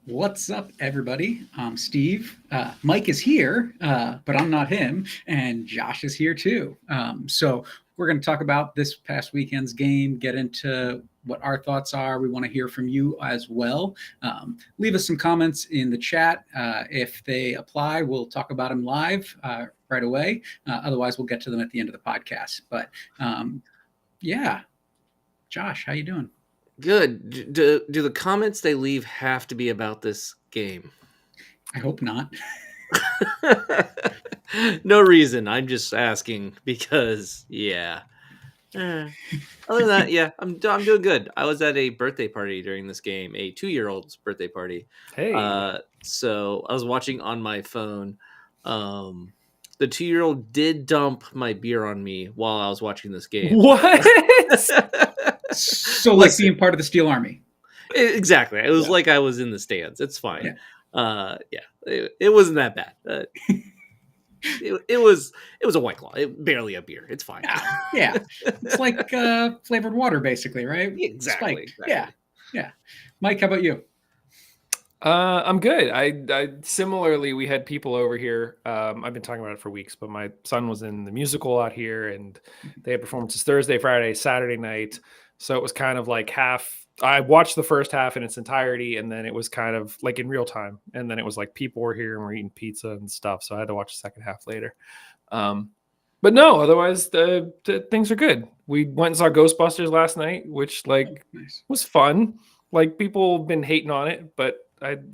What's up, everybody? I'm Steve. Mike is here, but I'm not him. And Josh is here too. So we're going to talk about this past weekend's game, get into what our thoughts are. We want to hear from you as well. Leave us some comments in the chat. If they apply, we'll talk about them live right away. Otherwise, we'll get to them at the end of the podcast. But yeah, Josh, how you doing? Good. Do the comments they leave have to be about this game? I hope not. No reason. I'm just asking because, yeah. Other than that, yeah, I'm doing good. I was at a birthday party during this game, a 2-year-old's birthday party. Hey. So I was watching on my phone. The 2-year-old did dump my beer on me while I was watching this game. What? So, like being part of the Steel Army. Exactly. It was like I was in the stands. It's fine. It wasn't that bad. It was a White Claw. Barely a beer. It's fine. Yeah. It's like flavored water, basically, right? Exactly. Yeah. Mike, how about you? I'm good. I similarly, we had people over here. I've been talking about it for weeks, but my son was in the musical out here, and they had performances Thursday, Friday, Saturday night. So it was kind of like half. I watched the first half in its entirety, and then it was kind of like in real time. And then it was like people were here and we're eating pizza and stuff. So I had to watch the second half later. But no, otherwise the things are good. We went and saw Ghostbusters last night, which was fun. Like people have been hating on it, but I'm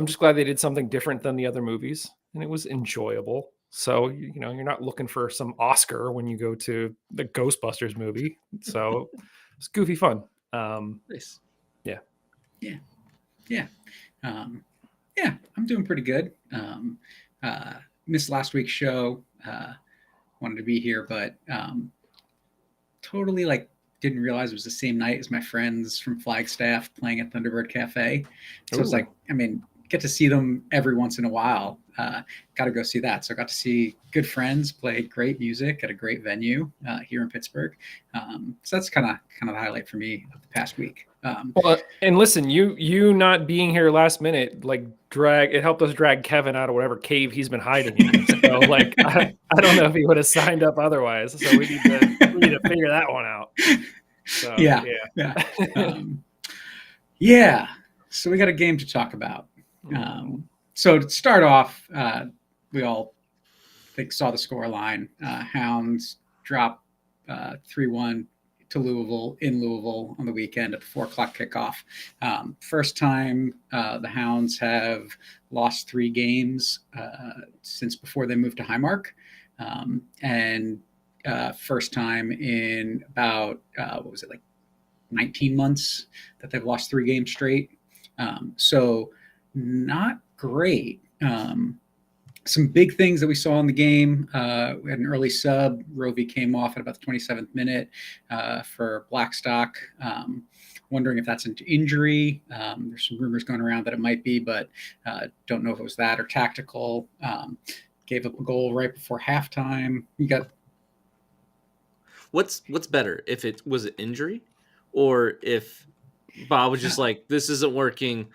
just glad they did something different than the other movies, and it was enjoyable. So, you're not looking for some Oscar when you go to the Ghostbusters movie. So it's goofy fun. Nice. Yeah. I'm doing pretty good. Missed last week's show. Wanted to be here, but totally didn't realize it was the same night as my friends from Flagstaff playing at Thunderbird Cafe. So it's like, get to see them every once in a while. Got to go see that. So I got to see good friends play great music at a great venue here in Pittsburgh. So that's kind of the highlight for me of the past week. Well, and listen, you not being here last minute, it helped us drag Kevin out of whatever cave he's been hiding in. So I don't know if he would have signed up otherwise. So we need to figure that one out. So, yeah. So we got a game to talk about. So to start off, we all saw the score line. Hounds drop 3-1 to Louisville in Louisville on the weekend at the 4:00 kickoff. First time the Hounds have lost 3 games since before they moved to Highmark, and first time in about 19 months that they've lost 3 games straight. So not great. Some big things that we saw in the game. We had an early sub. Rovey came off at about the 27th minute for Blackstock. Wondering if that's an injury. There's some rumors going around that it might be, but don't know if it was that or tactical. Gave up a goal right before halftime. You got what's better, if it was an injury or if Bob was just like, this isn't working,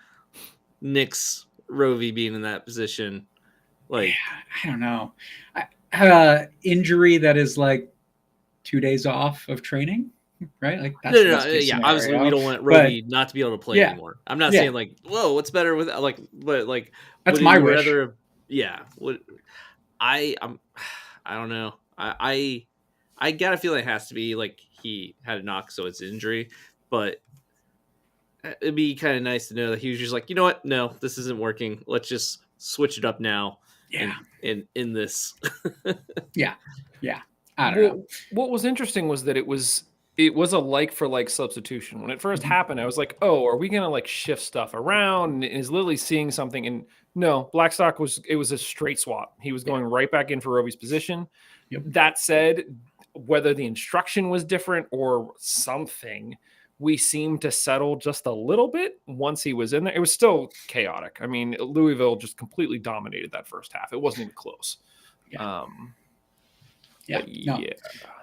Nick's Rovey being in that position. I don't know. Injury that is 2 days off of training, right? That's no. Obviously, we don't want Rovey not to be able to play anymore. I'm not saying whoa, what's better with but that's my wish. I don't know. I got a feeling it has to be he had a knock, so it's injury, but it'd be kind of nice to know that he was just like, you know what? No, this isn't working. Let's just switch it up now. Yeah. In this. Yeah. I don't know. What was interesting was that it was a like for like substitution. When it first happened, I was like, oh, are we gonna shift stuff around? And is Lily seeing something? And no, Blackstock was a straight swap. He was going right back in for Rovey's position. Yep. That said, whether the instruction was different or something, we seemed to settle just a little bit once he was in there. It was still chaotic. I mean, Louisville just completely dominated that first half. It wasn't even close.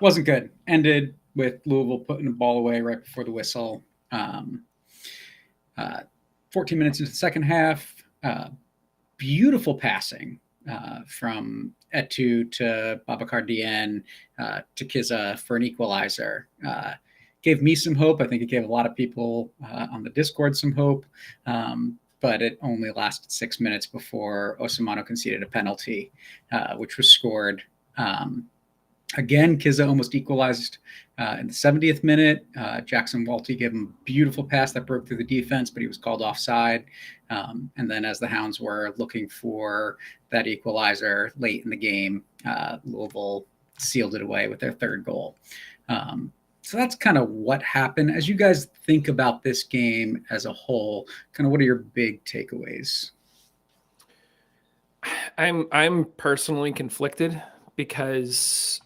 Wasn't good. Ended with Louisville putting the ball away right before the whistle. 14 minutes into the second half, beautiful passing from Etu to Babacar Dieng to Kiza for an equalizer. Gave me some hope. I think it gave a lot of people on the Discord some hope. But it only lasted 6 minutes before Osamano conceded a penalty, which was scored. Again, Kiza almost equalized in the 70th minute. Jackson Walty gave him a beautiful pass that broke through the defense, but he was called offside. And then as the Hounds were looking for that equalizer late in the game, Louisville sealed it away with their third goal. So that's kind of what happened. As you guys think about this game as a whole, kind of what are your big takeaways? I'm personally conflicted because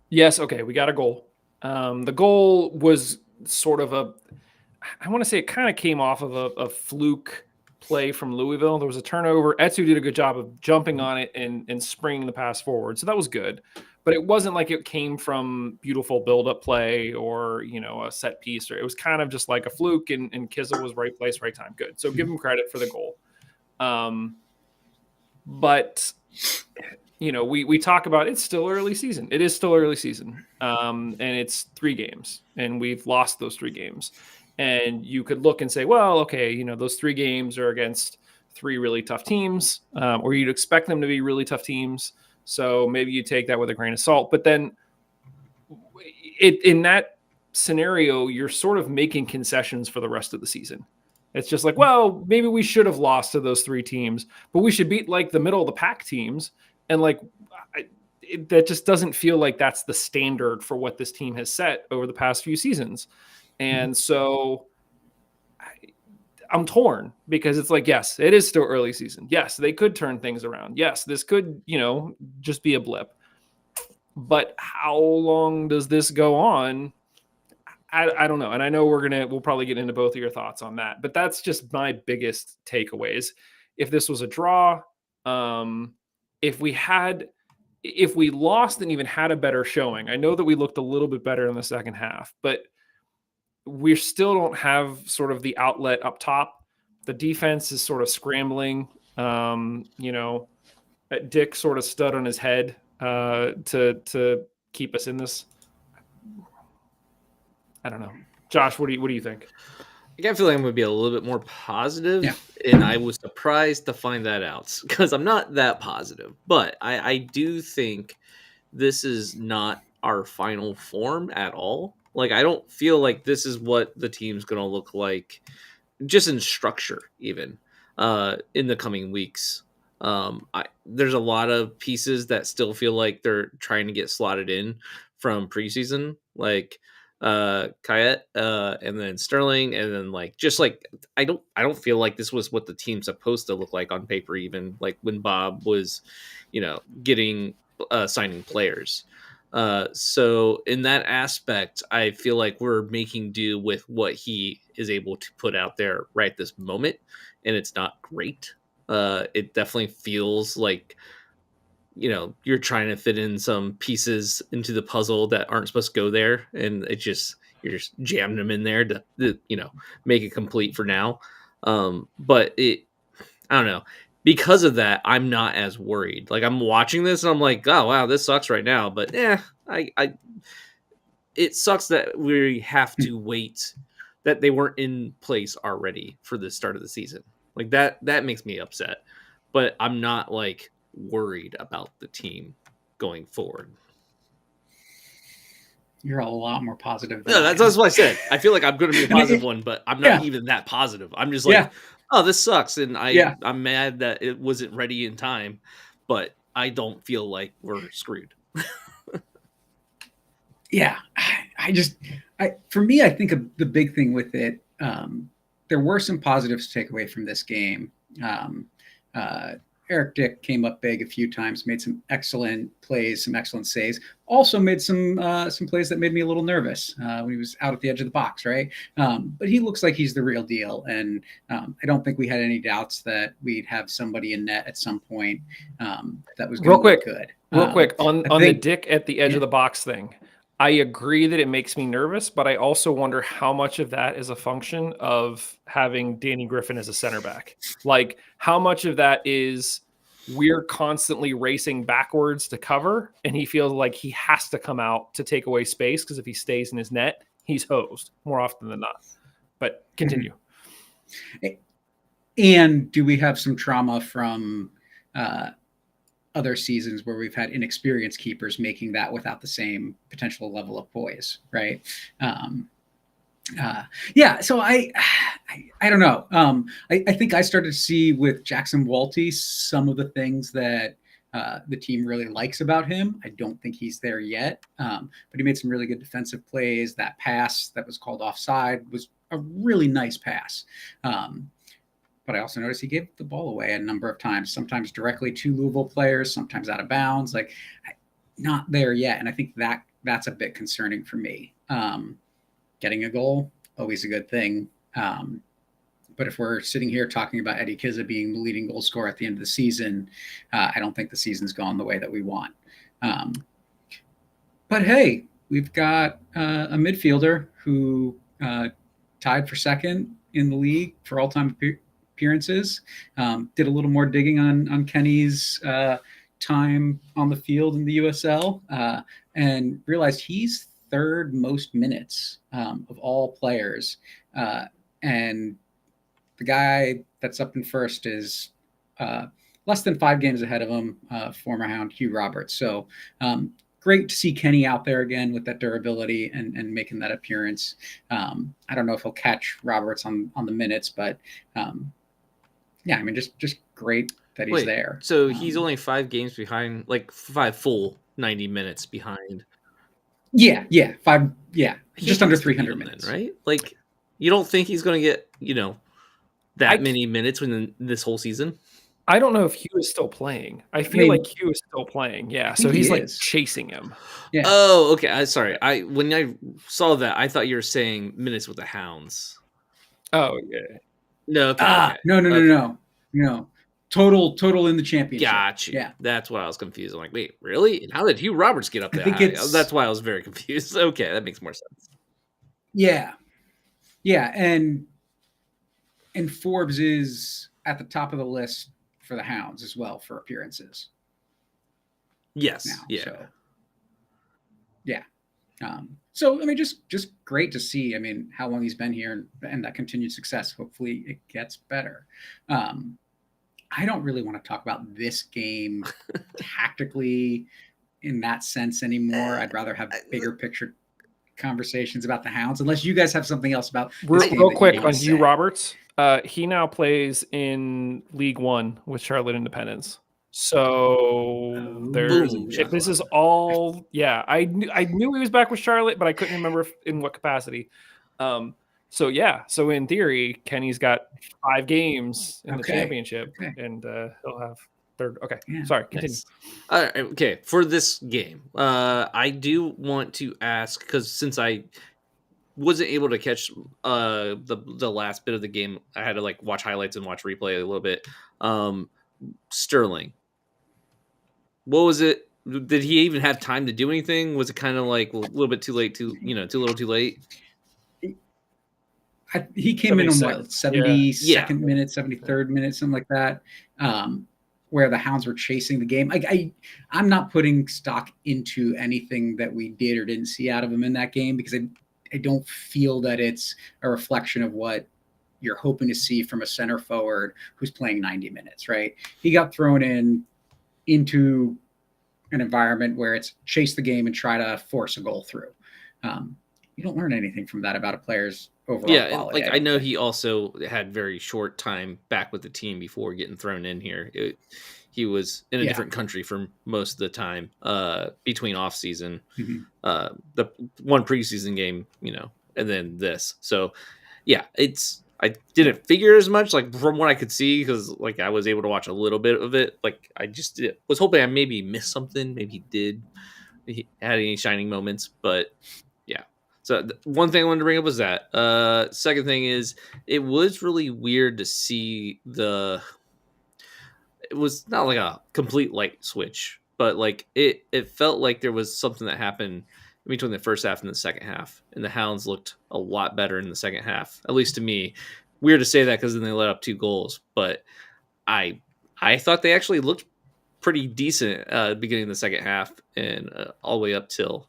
yes, okay, we got a goal. The goal was sort of I want to say it kind of came off of a fluke play from Louisville. There was a turnover. Etsu did a good job of jumping on it and springing the pass forward. So that was good. But it wasn't like it came from beautiful build-up play or, a set piece. Or it was kind of just like a fluke, and Kiza was right place, right time. Good. So give him credit for the goal. But we talk about it's still early season. It is still early season. And it's 3 games, and we've lost those 3 games. And you could look and say, well, okay, those 3 games are against 3 really tough teams, or you'd expect them to be really tough teams. So maybe you take that with a grain of salt. But then in that scenario, you're sort of making concessions for the rest of the season. It's just like, well, maybe we should have lost to those 3 teams, but we should beat like the middle of the pack teams. And like, that just doesn't feel like that's the standard for what this team has set over the past few seasons. And so I'm torn because it's like, yes, it is still early season. Yes, they could turn things around. Yes, this could, just be a blip. But how long does this go on? I don't know. And I know we'll probably get into both of your thoughts on that. But that's just my biggest takeaways. If this was a draw, if we lost and even had a better showing, I know that we looked a little bit better in the second half, but we still don't have sort of the outlet up top. The defense is sort of scrambling. Dick sort of stood on his head to keep us in this. I don't know. Josh, what do you think? I feel like I'm going to be a little bit more positive, and I was surprised to find that out because I'm not that positive. But I do think this is not our final form at all. Like, I don't feel like this is what the team's going to look like, just in structure, even in the coming weeks. There's a lot of pieces that still feel like they're trying to get slotted in from preseason, like Kayet, and then Sterling, and then I don't feel like this was what the team's supposed to look like on paper, even like when Bob was, getting signing players. So in that aspect, I feel like we're making do with what he is able to put out there right this moment, and it's not great. It definitely feels like, you're trying to fit in some pieces into the puzzle that aren't supposed to go there, and you're just jamming them in there to make it complete for now. But I don't know. Because of that, I'm not as worried. Like, I'm watching this and I'm like, oh wow, this sucks right now. But it sucks that we have to wait that they weren't in place already for the start of the season. Like that makes me upset. But I'm not like worried about the team going forward. You're a lot more positive than No, that's what I said. I feel like I'm going to be a positive one, but I'm not even that positive. I'm just like, oh, this sucks, and I'm mad that it wasn't ready in time, but I don't feel like we're screwed. For me, I think the big thing with it, there were some positives to take away from this game. Eric Dick came up big a few times, made some excellent plays, some excellent saves. Also made some plays that made me a little nervous when he was out at the edge of the box, right? But he looks like he's the real deal, and I don't think we had any doubts that we'd have somebody in net at some point that was going to look good. Real quick on the Dick at the edge of the box thing. I agree that it makes me nervous, but I also wonder how much of that is a function of having Danny Griffin as a center back. Like, how much of that is we're constantly racing backwards to cover, and he feels like he has to come out to take away space because if he stays in his net, he's hosed more often than not. But continue. And do we have some trauma from other seasons where we've had inexperienced keepers making that without the same potential level of poise, right? Yeah, so I don't know. I think I started to see with Jackson Walty some of the things that the team really likes about him. I don't think he's there yet, but he made some really good defensive plays. That pass that was called offside was a really nice pass. But I also noticed he gave the ball away a number of times, sometimes directly to Louisville players, sometimes out of bounds. Like, not there yet. And I think that's a bit concerning for me. Getting a goal, always a good thing. But if we're sitting here talking about Eddie Kizza being the leading goal scorer at the end of the season, I don't think the season's gone the way that we want. But hey, we've got a midfielder who tied for second in the league for all-time appearances. Did a little more digging on Kenny's time on the field in the USL and realized he's third most minutes of all players. And the guy that's up in first is less than 5 games ahead of him, former Hound Hugh Roberts. So great to see Kenny out there again with that durability and making that appearance. I don't know if he'll catch Roberts on the minutes, but yeah, I mean, just great that he's there. So he's only 5 games behind, like 5 full 90 minutes behind. Yeah, 5. Yeah, just under 300 minutes, then, right? Like, you don't think he's going to get that many minutes within this whole season? I don't know if Hugh is still playing. I feel like Hugh is still playing. Yeah, so he's like chasing him. Yeah. Oh, okay. Sorry. When I saw that, I thought you were saying minutes with the Hounds. Oh yeah. No. Okay. No. Total in the championship. Gotcha. Yeah, that's what I was confused. I'm like, wait, really? And how did Hugh Roberts get up there? That's why I was very confused. Okay, that makes more sense. Yeah, and Forbes is at the top of the list for the Hounds as well for appearances. Yes. Now, yeah. So I mean, just great to see. I mean, how long he's been here and that continued success. Hopefully, it gets better. I don't really want to talk about this game tactically in that sense anymore. I'd rather have bigger picture conversations about the Hounds, unless you guys have something else about this game. Real quick on Hugh Roberts. He now plays in League One with Charlotte Independence. So this is all. Yeah, I knew he was back with Charlotte, but I couldn't remember in what capacity. So in theory, Kenny's got 5 games in the championship, and he'll have third. Okay, sorry, continue. Nice. Okay, for this game, I do want to ask, because since I wasn't able to catch the last bit of the game, I had to watch highlights and watch replay a little bit. Sterling, what was it? Did he even have time to do anything? Was it kind of like a little bit too late? Too little, too late? He came in on what 72nd minute, 73rd minute, something like that, where the Hounds were chasing the game. I'm not putting stock into anything that we did or didn't see out of him in that game, because I don't feel that it's a reflection of what you're hoping to see from a center forward who's playing 90 minutes, right? He got thrown into an environment where it's chase the game and try to force a goal through. You don't learn anything from that about a player's overall quality. I know he also had very short time back with the team before getting thrown in here. He was in a different country for most of the time between off season, the one preseason game, and then this. So yeah, I didn't figure as much from what I could see, because I was able to watch a little bit of it. I just was hoping I maybe missed something. Maybe he had any shining moments, but yeah. So one thing I wanted to bring up was that. Second thing is, it was really weird to see it was not a complete light switch, but it felt like there was something that happened between the first half and the second half, and the Hounds looked a lot better in the second half, at least to me. Weird to say that because then they let up 2 goals, but I thought they actually looked pretty decent beginning of the second half and all the way up till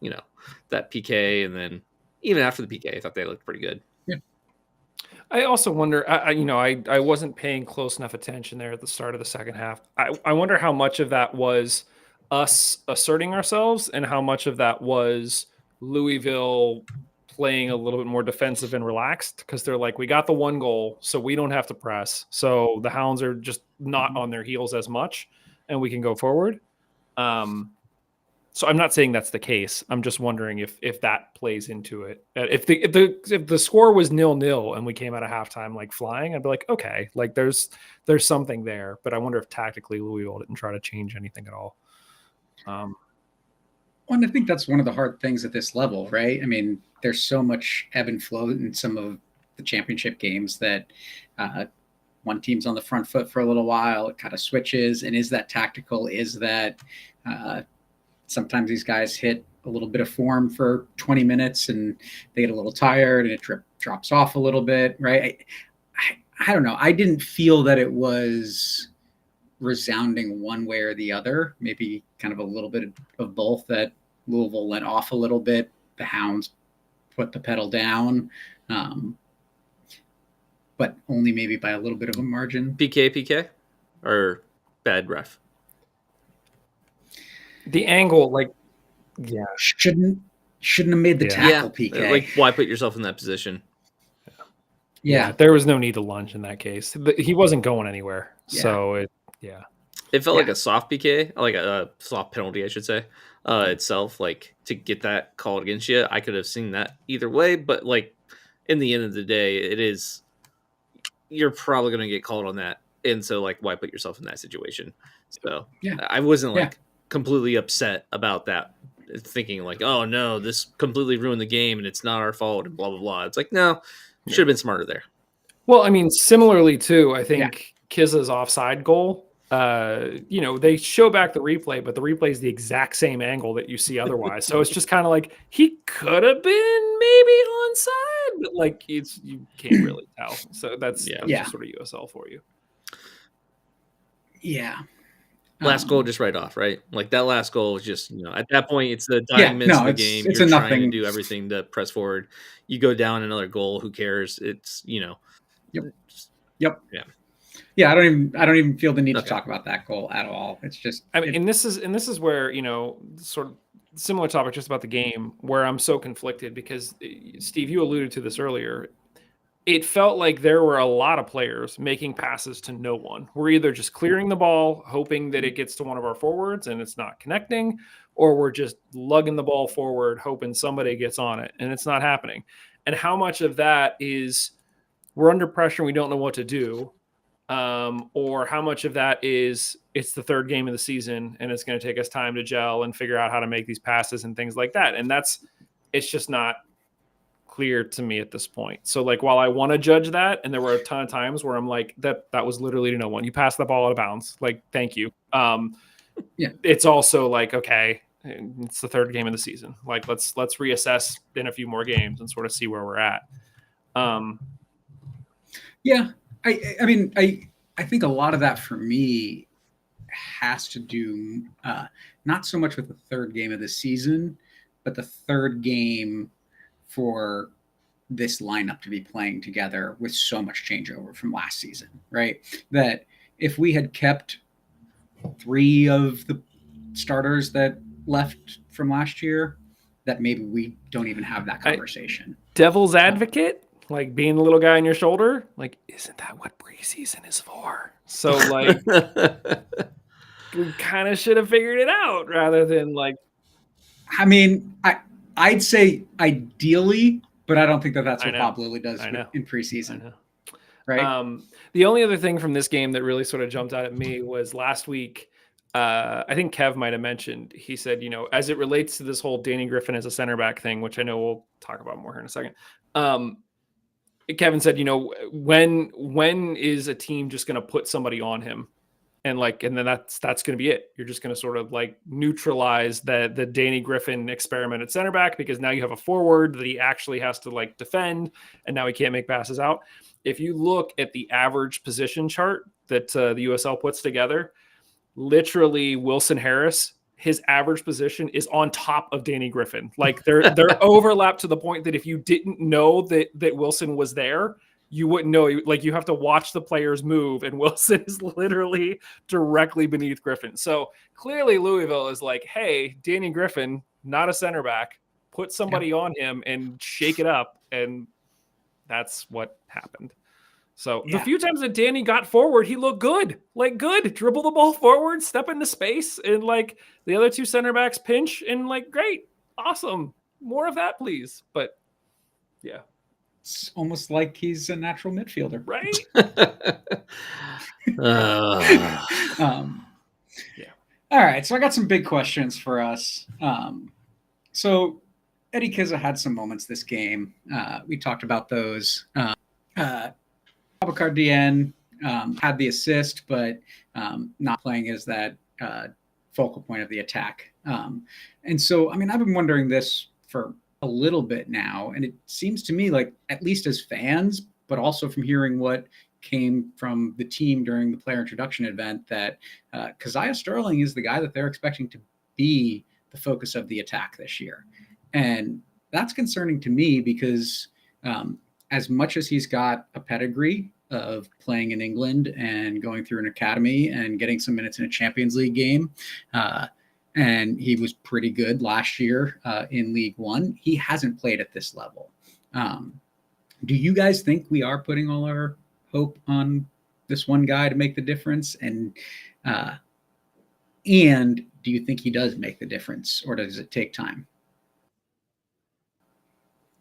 that PK, and then even after the PK, I thought they looked pretty good. Yeah. I also wonder, I wasn't paying close enough attention there at the start of the second half. I wonder how much of that was us asserting ourselves and how much of that was Louisville playing a little bit more defensive and relaxed, because they're like, we got the 1 goal, so we don't have to press. So the Hounds are just not on their heels as much, and we can go forward. So I'm not saying that's the case. I'm just wondering if that plays into it. If the score was 0-0 and we came out of halftime like flying, I'd be like, okay, like there's something there. But I wonder if tactically Louisville didn't try to change anything at all. And I think that's one of the hard things at this level, right? I mean, there's so much ebb and flow in some of the championship games that one team's on the front foot for a little while, it kind of switches. And is that tactical? Is that sometimes these guys hit a little bit of form for 20 minutes and they get a little tired and it drops off a little bit, right? I don't know. I didn't feel that it was resounding one way or the other. Maybe kind of a little bit of both, that Louisville let off a little bit. The Hounds put the pedal down, but only maybe by a little bit of a margin. PK or bad ref? The angle, shouldn't have made the tackle, PK. Like, why put yourself in that position? Yeah, there was no need to lunge in that case. He wasn't going anywhere. Yeah. So it felt like a soft PK, like a soft penalty, I should say, itself. Like, to get that called against you, I could have seen that either way. But like, in the end of the day, you're probably going to get called on that, and so like, why put yourself in that situation? So I wasn't like completely upset about that, thinking like, oh no, this completely ruined the game and it's not our fault and blah blah blah. It's like, no, should have been smarter there. Well, I mean, similarly too, I think Kizza's offside goal, they show back the replay, but the replay is the exact same angle that you see otherwise. So it's just kind of like, he could have been maybe onside, but like you can't really tell. So that's just sort of USL for you. Yeah. Last goal just right off, right? Like, that last goal was just, at that point, it's the dying minutes of the game. You're trying to do everything to press forward. You go down another goal, who cares? It's, Yep. Yeah. Yeah, I don't even feel the need to talk about that goal at all. It's just, I mean, and this is where, sort of similar topic just about the game, where I'm so conflicted, because Steve, you alluded to this earlier. It felt like there were a lot of players making passes to no one. We're either just clearing the ball, hoping that it gets to one of our forwards and it's not connecting, or we're just lugging the ball forward, hoping somebody gets on it, and it's not happening. And how much of that is we're under pressure and we don't know what to do, or how much of that is it's the 3rd game of the season and it's going to take us time to gel and figure out how to make these passes and things like that. And it's just not clear to me at this point. So like, while I want to judge that, and there were a ton of times where I'm like, that was literally to no one. You passed the ball out of bounds. Like, thank you. It's also like, okay, it's the 3rd game of the season. Like, let's reassess in a few more games and sort of see where we're at. I mean, I think a lot of that for me has to do not so much with the 3rd game of the season, but the 3rd game for this lineup to be playing together with so much changeover from last season, right? That if we had kept 3 of the starters that left from last year, that maybe we don't even have that conversation. Devil's advocate, like being the little guy on your shoulder, like, isn't that what preseason is for? So like, we kind of should have figured it out rather than like. I mean, I'd say ideally, but I don't think that's what Bob Lilly does in preseason. Right. The only other thing from this game that really sort of jumped out at me was last week. I think Kev might have mentioned, he said, as it relates to this whole Danny Griffin as a center back thing, which I know we'll talk about more here in a second. Kevin said, when is a team just going to put somebody on him? And then that's going to be it. You're just going to sort of like neutralize the Danny Griffin experiment at center back, because now you have a forward that he actually has to like defend, and now he can't make passes out. If you look at the average position chart that the USL puts together, literally Wilson Harris, his average position is on top of Danny Griffin. Like they're overlapped to the point that if you didn't know that Wilson was there, you wouldn't know. Like you have to watch the players move, and Wilson is literally directly beneath Griffin. So clearly Louisville is like, hey, Danny Griffin, not a center back, put somebody on him and shake it up. And that's what happened. So the few times that Danny got forward, he looked good, dribble the ball forward, step into space, and like the other two center backs pinch, and like, great, awesome, more of that, please. But yeah, it's almost like he's a natural midfielder, right? Yeah. All right, so I got some big questions for us. So Eddie Kizza had some moments this game. We talked about those. Abakar Dien had the assist, but not playing as that focal point of the attack. And so, I mean, I've been wondering this for a little bit now, and it seems to me like, at least as fans, but also from hearing what came from the team during the player introduction event, that Keziah Sterling is the guy that they're expecting to be the focus of the attack this year. And that's concerning to me because as much as he's got a pedigree of playing in England and going through an academy and getting some minutes in a Champions League game, and he was pretty good last year in League One, he hasn't played at this level. Do you guys think we are putting all our hope on this one guy to make the difference? And do you think he does make the difference, or does it take time?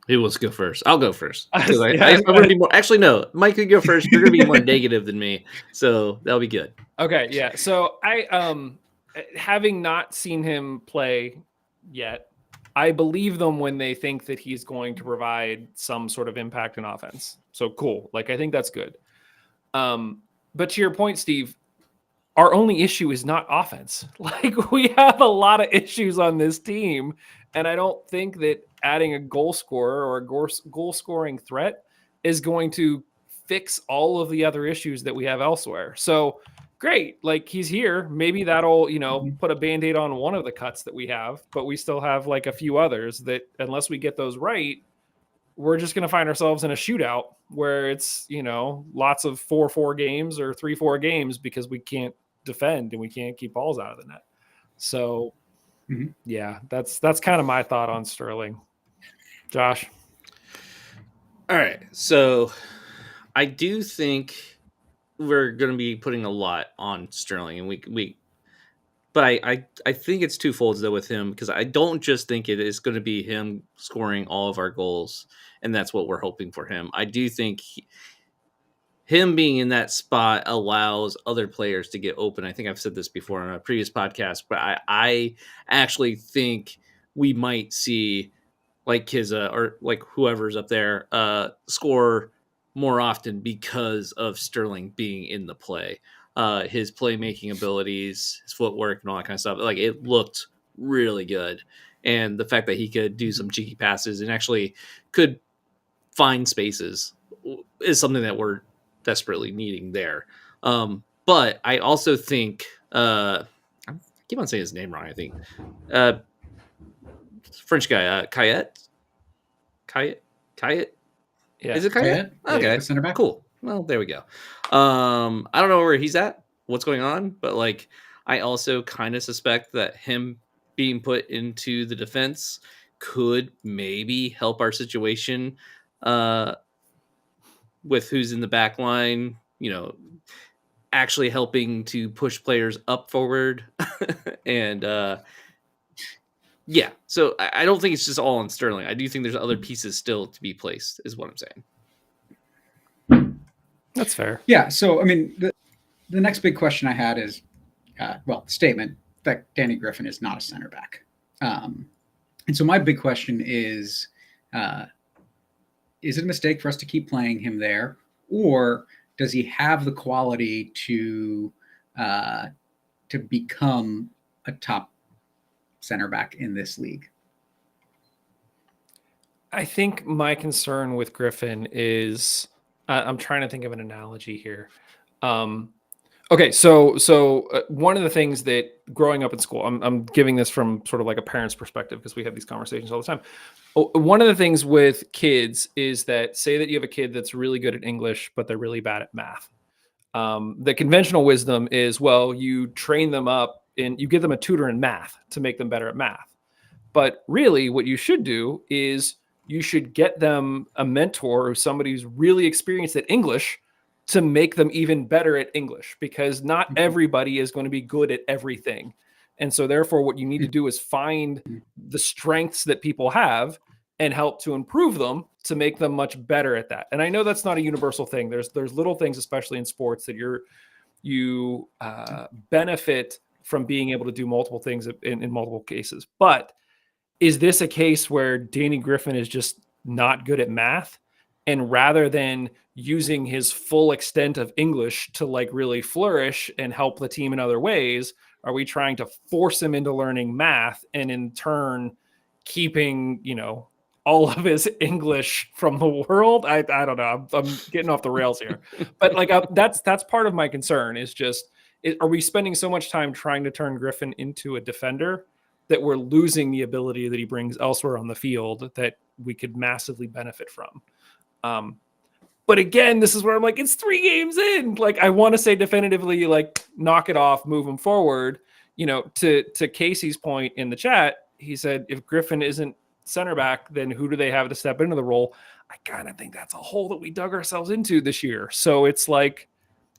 Who wants to go first? I'll go first. I'm going to be more. Actually, no. Mike could go first. You're going to be more negative than me, so that'll be good. Okay, yeah. So I, having not seen him play yet, I believe them when they think that he's going to provide some sort of impact in offense. So cool. Like I think that's good. But to your point, Steve, our only issue is not offense. Like we have a lot of issues on this team, and I don't think that adding a goal scorer or a goal scoring threat is going to fix all of the other issues that we have elsewhere. So great. Like he's here. Maybe that'll, put a Band-Aid on one of the cuts that we have, but we still have like a few others that unless we get those right, we're just going to find ourselves in a shootout where it's, lots of 4-4 games or 3-4 games because we can't defend and we can't keep balls out of the net. So yeah, that's kind of my thought on Sterling. Josh. All right. So I do think we're going to be putting a lot on Sterling, and but I think it's twofold though with him, because I don't just think it is going to be him scoring all of our goals, and that's what we're hoping for him. I do think him being in that spot allows other players to get open. I think I've said this before on a previous podcast, but I actually think we might see like Kizza or like whoever's up there score more often because of Sterling being in the play. His playmaking abilities, his footwork, and all that kind of stuff. Like it looked really good, and the fact that he could do some cheeky passes and actually could find spaces is something that we're desperately needing there. But I also think I keep on saying his name wrong. I think French guy Kayet. Yeah. Is it Kayet? Okay, center back. Cool. Well, there we go. I don't know where he's at, what's going on, but like I also kind of suspect that him being put into the defense could maybe help our situation with who's in the back line, actually helping to push players up forward. And yeah, so I don't think it's just all on Sterling. I do think there's other pieces still to be placed, is what I'm saying. That's fair. Yeah. So, I mean, the next big question I had is, the statement that Danny Griffin is not a center back. And so my big question is it a mistake for us to keep playing him there, or does he have the quality to to become a top center back in this league? I think my concern with Griffin is I'm trying to think of an analogy here. Okay, so one of the things that growing up in school, I'm giving this from sort of like a parent's perspective because we have these conversations all the time. One of the things with kids is that say that you have a kid that's really good at English, but they're really bad at math. The conventional wisdom is, well, you train them up and you give them a tutor in math to make them better at math. But really, what you should do is you should get them a mentor or somebody who's really experienced at English to make them even better at English, because not everybody is going to be good at everything. And so, therefore, what you need to do is find the strengths that people have and help to improve them to make them much better at that. And I know that's not a universal thing. There's little things, especially in sports, that you benefit from being able to do multiple things in multiple cases. But is this a case where Danny Griffin is just not good at math? And rather than using his full extent of English to like really flourish and help the team in other ways, are we trying to force him into learning math and in turn keeping, all of his English from the world? I don't know. I'm getting off the rails here, but like that's part of my concern is just, are we spending so much time trying to turn Griffin into a defender that we're losing the ability that he brings elsewhere on the field that we could massively benefit from? But again, this is where I'm like, it's 3 games in. Like, I want to say definitively, like, knock it off, move him forward. To Casey's point in the chat, he said, if Griffin isn't center back, then who do they have to step into the role? I kind of think that's a hole that we dug ourselves into this year. So it's like,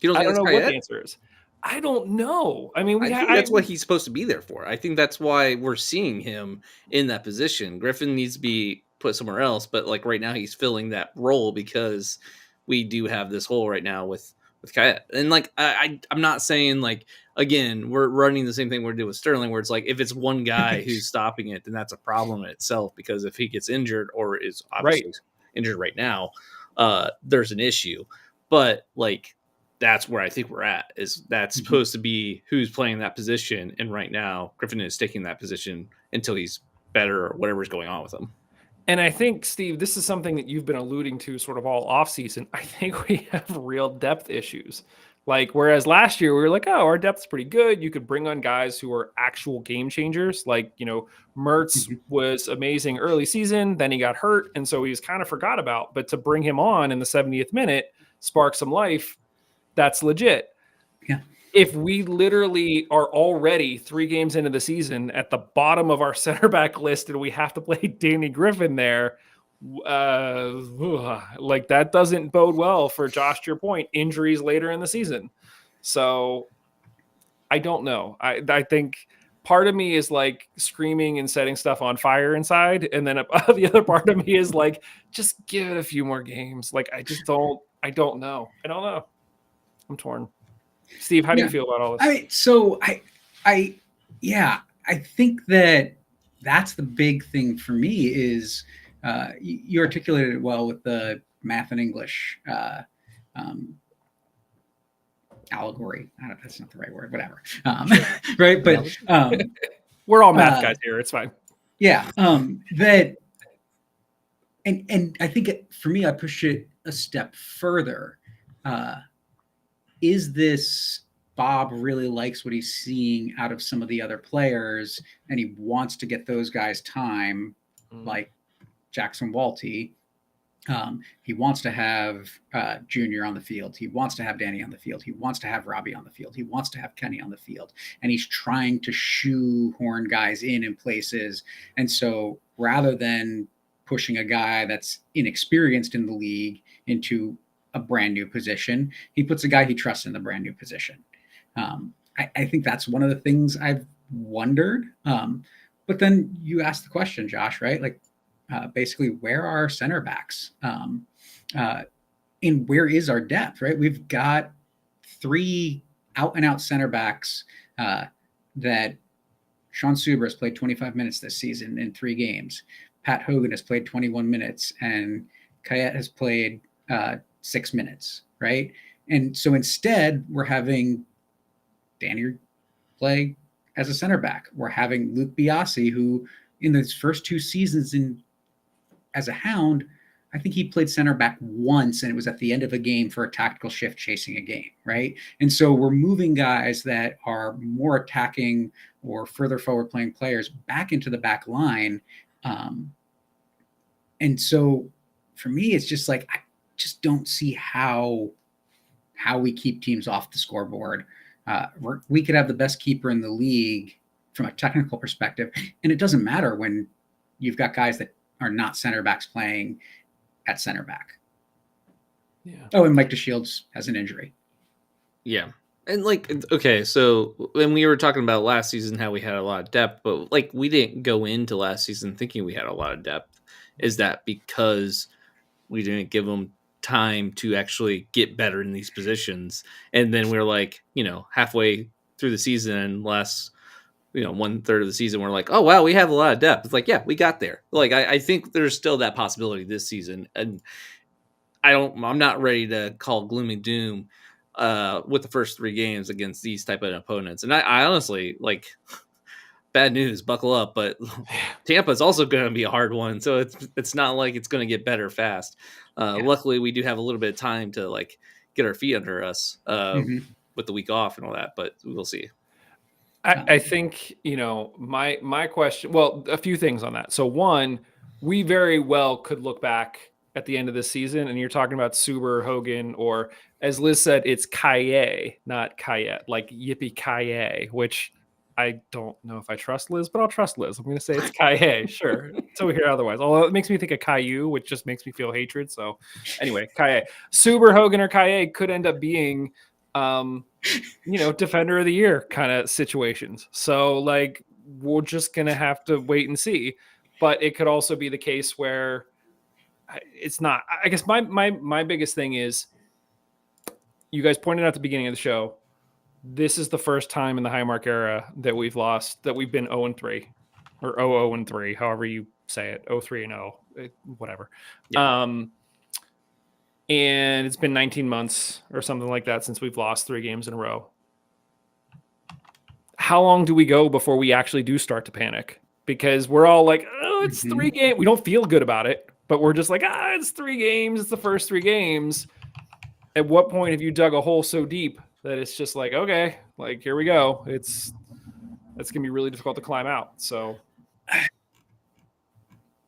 You don't I think don't that's know what Kayet? the answer is. I don't know. I mean, I think that's what he's supposed to be there for. I think that's why we're seeing him in that position. Griffin needs to be put somewhere else, but like right now he's filling that role because we do have this hole right now with Kayet. And like I'm not saying like, again, we're running the same thing we're doing with Sterling, where it's like if it's one guy who's stopping it, then that's a problem in itself, because if he gets injured or is obviously injured right now, there's an issue. But like, that's where I think we're at, is that's supposed to be who's playing that position. And right now Griffin is taking that position until he's better or whatever's going on with him. And I think, Steve, this is something that you've been alluding to sort of all off season. I think we have real depth issues. Like, whereas last year we were like, oh, our depth's pretty good. You could bring on guys who are actual game changers. Like, Mertz was amazing early season, then he got hurt. And so he was kind of forgot about, but to bring him on in the 70th minute, spark some life, that's legit. Yeah. If we literally are already 3 games into the season at the bottom of our center back list and we have to play Danny Griffin there, like that doesn't bode well for Josh, to your point, injuries later in the season. So I don't know. I think part of me is like screaming and setting stuff on fire inside. And then the other part of me is like, just give it a few more games. Like, I don't know. I'm torn. Steve, how do you feel about all this? I think that's the big thing for me is you articulated it well with the math and English allegory. I don't know, that's not the right word, whatever. Right. But we're all math guys here. It's fine. Yeah. And I think for me, I push it a step further. Is this Bob really likes what he's seeing out of some of the other players, and he wants to get those guys time, like Jackson Walty. He wants to have Junior on the field. He wants to have Danny on the field. He wants to have Robbie on the field. He wants to have Kenny on the field. And he's trying to shoehorn guys in places. And so rather than pushing a guy that's inexperienced in the league into a brand new position, he puts a guy he trusts in the brand new position. I think that's one of the things I've wondered. But then you asked the question, Josh, right? Like, basically, where are our center backs? And where is our depth, right? We've got 3 out-and-out center backs that Sean Suber has played 25 minutes this season in 3 games. Pat Hogan has played 21 minutes, and Kayet has played 6 minutes, right? And so instead, we're having Danny play as a center back. We're having Luke Biasi, who in his first 2 seasons as a Hound, I think he played center back once, and it was at the end of a game for a tactical shift chasing a game, right? And so we're moving guys that are more attacking or further forward playing players back into the back line. And so for me, it's just like I just don't see how we keep teams off the scoreboard. We could have the best keeper in the league from a technical perspective, and it doesn't matter when you've got guys that are not center backs playing at center back. Yeah. Oh, and Mike DeShields has an injury. Yeah. And okay, so when we were talking about last season, how we had a lot of depth, but we didn't go into last season thinking we had a lot of depth. Is that because we didn't give them time to actually get better in these positions? And then we're halfway through the season and last, 1/3 of the season, we're like, oh, wow, we have a lot of depth. It's yeah, we got there. I think there's still that possibility this season. And I'm not ready to call gloom and doom with the first 3 games against these type of opponents. And I honestly bad news, buckle up, but Tampa is also going to be a hard one. So it's not like it's going to get better fast. Luckily we do have a little bit of time to get our feet under us with the week off and all that, but we'll see. I think, my question, well, a few things on that. So one, we very well could look back at the end of the season and you're talking about Suber, Hogan, or as Liz said, it's Kaye, not Kayet, like Yippee Kaye, which I don't know if I trust Liz, but I'll trust Liz. I'm going to say it's Kaye, sure. Until we hear otherwise. Although it makes me think of Caillou, which just makes me feel hatred. So anyway, Kaye. Suber, Hogan, or Kaye could end up being defender of the year kind of situations. So we're just going to have to wait and see. But it could also be the case where it's not. I guess my biggest thing is, you guys pointed out at the beginning of the show, this is the first time in the Highmark era that we've lost, that we've been 0-3 or 0-3, however you say it, 0-3-0, whatever. Yeah. And it's been 19 months or something like that since we've lost 3 games in a row. How long do we go before we actually do start to panic? Because we're all like, oh, it's 3 games. We don't feel good about it, but we're just like, it's 3 games. It's the first 3 games. At what point have you dug a hole so deep that it's just okay, here we go. It's going to be really difficult to climb out. So,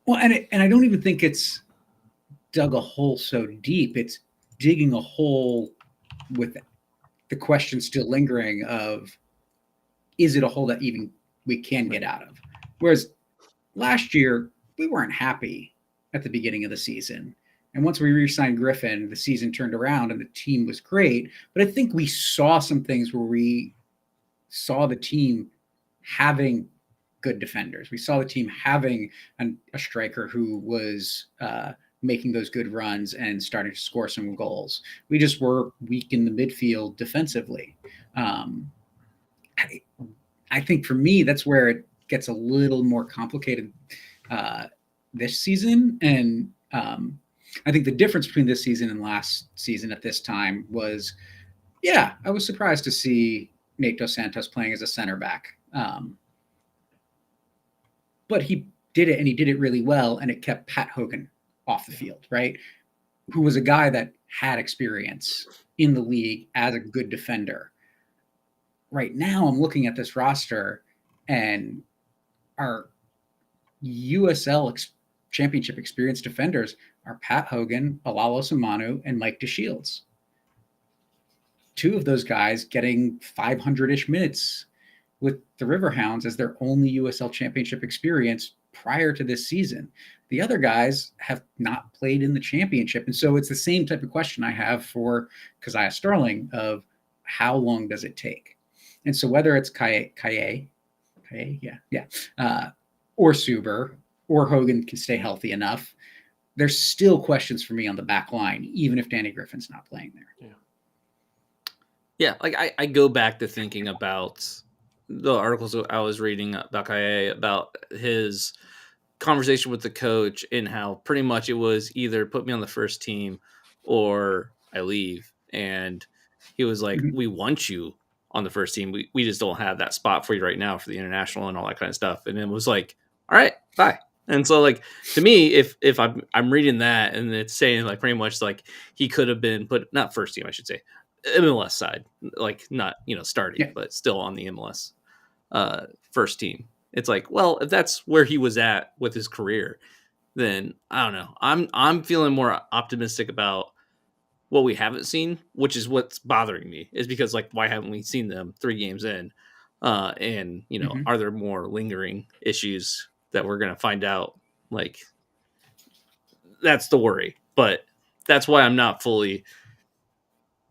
well, and I don't even think it's dug a hole so deep. It's digging a hole with the question still lingering of, is it a hole that even we can get out of? Whereas last year, we weren't happy at the beginning of the season. And once we re-signed Griffin, the season turned around and the team was great. But I think we saw some things where we saw the team having good defenders. We saw the team having a striker who was making those good runs and starting to score some goals. We just were weak in the midfield defensively. I think for me, that's where it gets a little more complicated this season. And I think the difference between this season and last season at this time was, I was surprised to see Nate Dos Santos playing as a center back. But he did it, and he did it really well, and it kept Pat Hogan off the field, right? Who was a guy that had experience in the league as a good defender. Right now, I'm looking at this roster, and our USL championship experienced defenders are Pat Hogan, Alalo Samanu, and Mike DeShields. 2 of those guys getting 500-ish minutes with the Riverhounds as their only USL championship experience prior to this season. The other guys have not played in the championship. And so it's the same type of question I have for Keziah Sterling of how long does it take? And so whether it's Kaye, or Suber, or Hogan can stay healthy enough, there's still questions for me on the back line, even if Danny Griffin's not playing there. Yeah, I go back to thinking about the articles I was reading about Kaye, about his conversation with the coach, and how pretty much it was either put me on the first team or I leave. And he was like, we want you on the first team. We just don't have that spot for you right now for the international and all that kind of stuff. And it was like, all right, bye. And so, like, to me, if I'm reading that and it's saying like pretty much like he could have been put, not first team, I should say, MLS side, like not, starting, but still on the MLS first team. It's like, well, if that's where he was at with his career, then I don't know. I'm feeling more optimistic about what we haven't seen, which is what's bothering me, is because like, why haven't we seen them 3 games in? And are there more lingering issues that we're gonna find out? Like, that's the worry. But that's why I'm not fully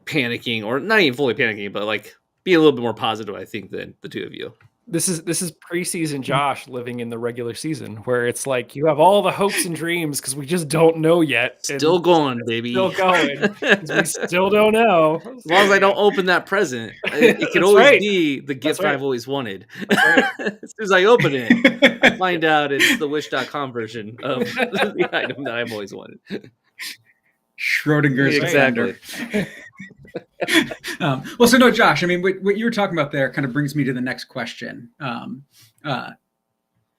panicking, or not even fully panicking, but like being a little bit more positive, I think, than the two of you. This is preseason Josh living in the regular season, where it's like you have all the hopes and dreams because we just don't know yet. Still going, baby. Still going. We still don't know. As long as I don't open that present, it can always be the gift I've always wanted. Right. As soon as I open it, I find out it's the Wish.com version of the item that I've always wanted. Schrodinger's exactly. Well, so no, Josh, I mean, what you were talking about there kind of brings me to the next question.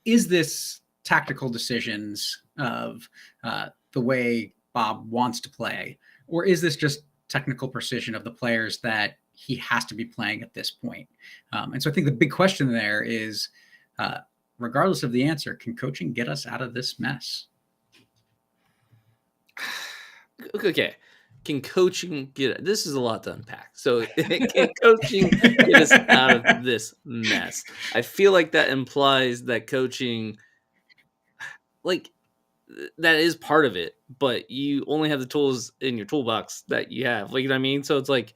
Is this tactical decisions of the way Bob wants to play, or is this just technical precision of the players that he has to be playing at this point? And so I think the big question there is, regardless of the answer, can coaching get us out of this mess? Okay. Can coaching get, this is a lot to unpack. So can coaching get us out of this mess? I feel like that implies that coaching, like, that is part of it, but you only have the tools in your toolbox that you have. Like, you know what I mean? So it's like,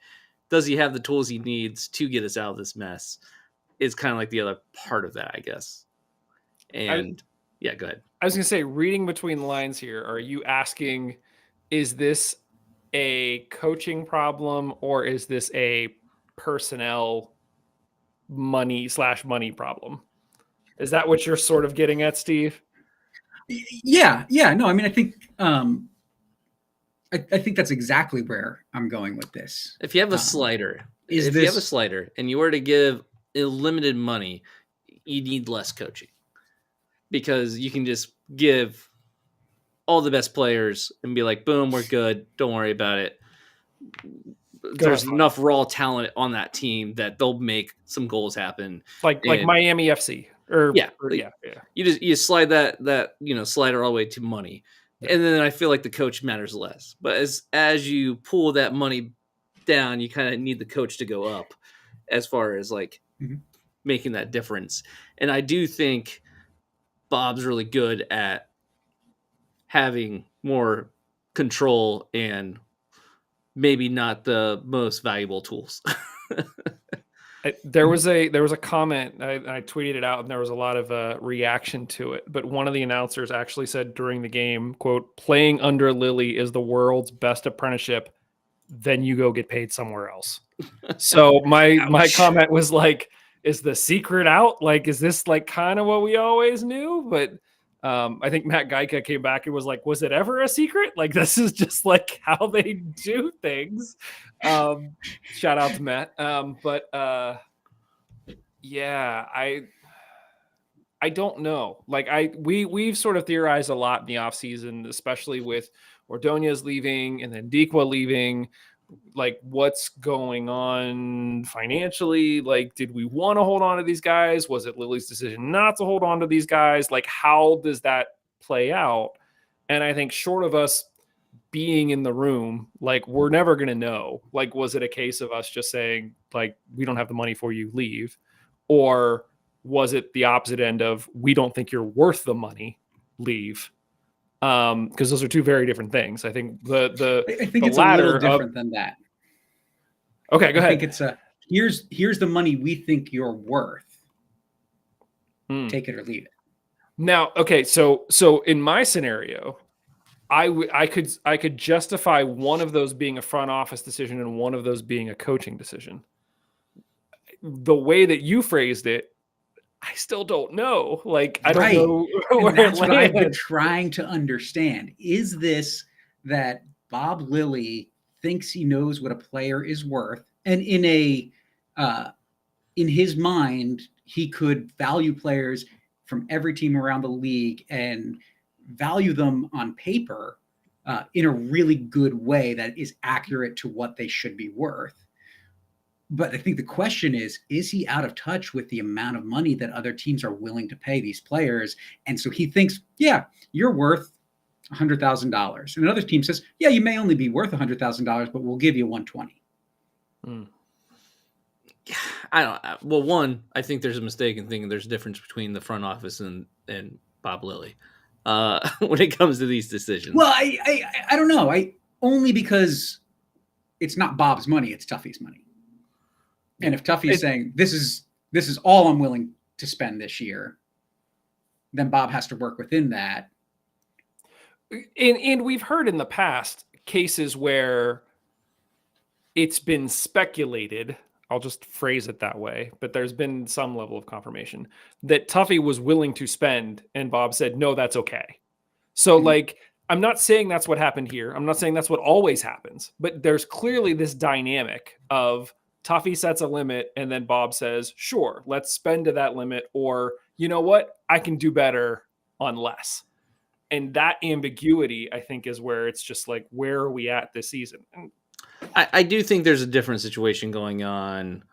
does he have the tools he needs to get us out of this mess? Is kind of like the other part of that, I guess. And yeah, go ahead. I was going to say, reading between the lines here, are you asking, is this a coaching problem, or is this a personnel money problem? Is that what you're sort of getting at, Steve? Yeah. No, I mean, I think I think that's exactly where I'm going with this. If you have a slider, you have a slider and you were to give limited money, you need less coaching, because you can just give all the best players and be like, boom, we're good. Don't worry about it. There's enough raw talent on that team that they'll make some goals happen. Like Miami FC. Yeah. You slide that slider all the way to money. Yeah. And then I feel like the coach matters less. But as you pull that money down, you kind of need the coach to go up as far as like making that difference. And I do think Bob's really good at having more control and maybe not the most valuable tools. There was a comment, I tweeted it out, and there was a lot of reaction to it. But one of the announcers actually said during the game, quote, "Playing under Lily is the world's best apprenticeship. Then you go get paid somewhere else." So my comment was like, is the secret out? Like, is this like kind of what we always knew? But I think Matt Geica came back and was like, was it ever a secret? Like, this is just like how they do things. Shout out to Matt. Yeah, I don't know. Like we've sort of theorized a lot in the off season, especially with Ordonez leaving and then Dikwa leaving. Like, what's going on financially? Like, did we want to hold on to these guys? Was it Lily's decision not to hold on to these guys? Like, how does that play out? And I think short of us being in the room, like, we're never going to know. Like, was it a case of us just saying, like, we don't have the money for you, leave? Or was it the opposite end of, we don't think you're worth the money, leave? Because those are two very different things. I think I think it's a little different than that. Okay, go ahead. I think it's here's the money we think you're worth. Take it or leave it. Now, okay, so in my scenario, I could justify one of those being a front office decision and one of those being a coaching decision. The way that you phrased it, I still don't know. Like, I don't know where that's what I've been trying to understand. Is this that Bob Lilly thinks he knows what a player is worth, and in a in his mind, he could value players from every team around the league and value them on paper in a really good way that is accurate to what they should be worth. But I think the question is he out of touch with the amount of money that other teams are willing to pay these players? And so he thinks, yeah, you're worth $100,000. And another team says, yeah, you may only be worth $100,000, but we'll give you 120. Well, one, I think there's a mistake in thinking there's a difference between the front office and Bob Lilly when it comes to these decisions. Well, I don't know. Only because it's not Bob's money, it's Tuffy's money. And if Tuffy's saying this is all I'm willing to spend this year, then Bob has to work within that. And we've heard in the past cases where it's been speculated, I'll just phrase it that way, but there's been some level of confirmation that Tuffy was willing to spend and Bob said, no, that's okay. So like, I'm not saying that's what happened here. I'm not saying that's what always happens, but there's clearly this dynamic of Tuffy sets a limit and then Bob says, sure, let's spend to that limit. Or, you know what? I can do better on less. And that ambiguity, I think, is where it's just like, where are we at this season? And I do think there's a different situation going on